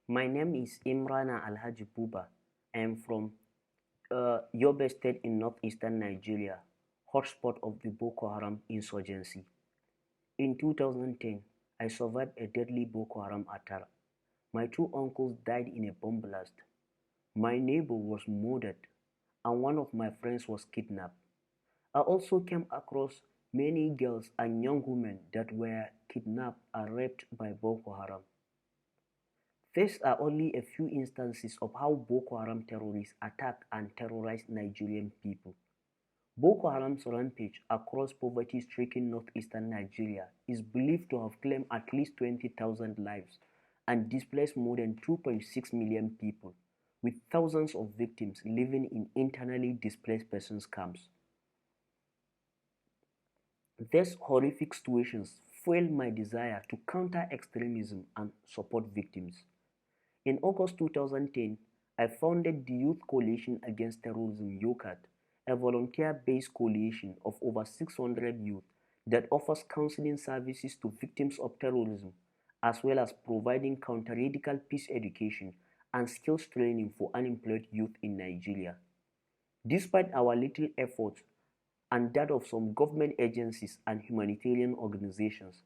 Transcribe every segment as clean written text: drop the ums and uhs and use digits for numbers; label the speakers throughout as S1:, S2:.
S1: My name is Imrana Buba. I am from Yobe State in northeastern Nigeria, hotspot of the Boko Haram insurgency. In 2010, I survived a deadly Boko Haram attack. My two uncles died in a bomb blast. My neighbor was murdered, and one of my friends was kidnapped. I also came across many girls and young women that were kidnapped and raped by Boko Haram. These are only a few instances of how Boko Haram terrorists attack and terrorize Nigerian people. Boko Haram's rampage across poverty-stricken northeastern Nigeria is believed to have claimed at least 20,000 lives and displaced more than 2.6 million people, with thousands of victims living in internally displaced persons camps. These horrific situations fuel my desire to counter extremism and support victims. In August 2010, I founded the Youth Coalition Against Terrorism (YOCAT), a volunteer-based coalition of over 600 youth that offers counseling services to victims of terrorism, as well as providing counter-radical peace education and skills training for unemployed youth in Nigeria. Despite our little efforts and that of some government agencies and humanitarian organizations,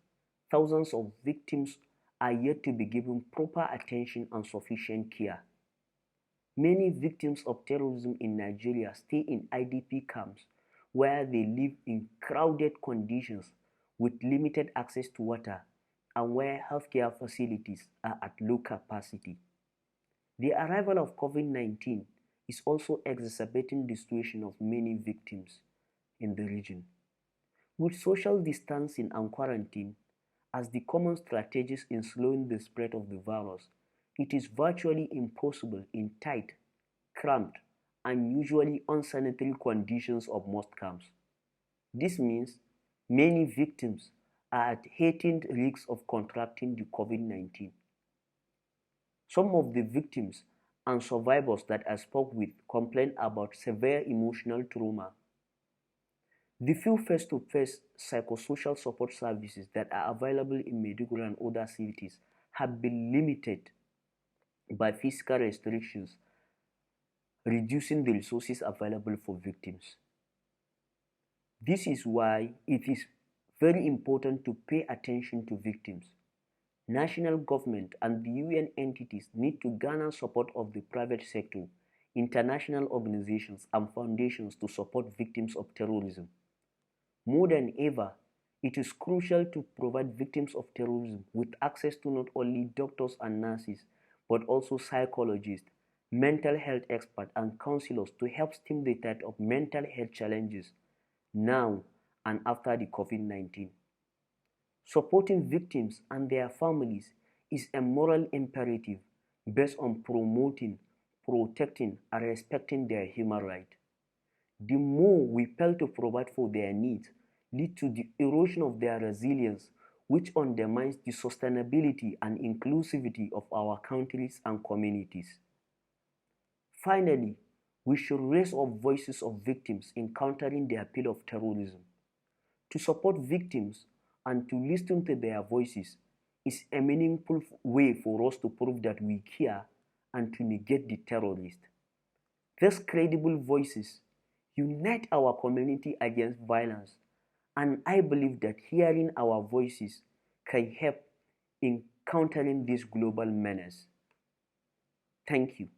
S1: thousands of victims are yet to be given proper attention and sufficient care. Many victims of terrorism in Nigeria stay in IDP camps where they live in crowded conditions with limited access to water and where healthcare facilities are at low capacity. The arrival of COVID-19 is also exacerbating the situation of many victims in the region. With social distancing and quarantine as the common strategies in slowing the spread of the virus, it is virtually impossible in tight, cramped, and usually unsanitary conditions of most camps. This means many victims are at heightened risk of contracting the COVID-19. Some of the victims and survivors that I spoke with complained about severe emotional trauma. The few face-to-face psychosocial support services that are available in Maiduguri and other cities have been limited by physical restrictions, reducing the resources available for victims. This is why it is very important to pay attention to victims. National government and the UN entities need to garner support of the private sector, international organizations, and foundations to support victims of terrorism. More than ever, it is crucial to provide victims of terrorism with access to not only doctors and nurses, but also psychologists, mental health experts, and counselors to help stem the tide of mental health challenges now and after the COVID-19. Supporting victims and their families is a moral imperative based on promoting, protecting, and respecting their human rights. The more we fail to provide for their needs, lead to the erosion of their resilience, which undermines the sustainability and inclusivity of our countries and communities. Finally, we should raise up voices of victims in countering the appeal of terrorism. To support victims and to listen to their voices is a meaningful way for us to prove that we care and to negate the terrorists. These credible voices unite our community against violence, and I believe that hearing our voices can help in countering this global menace. Thank you.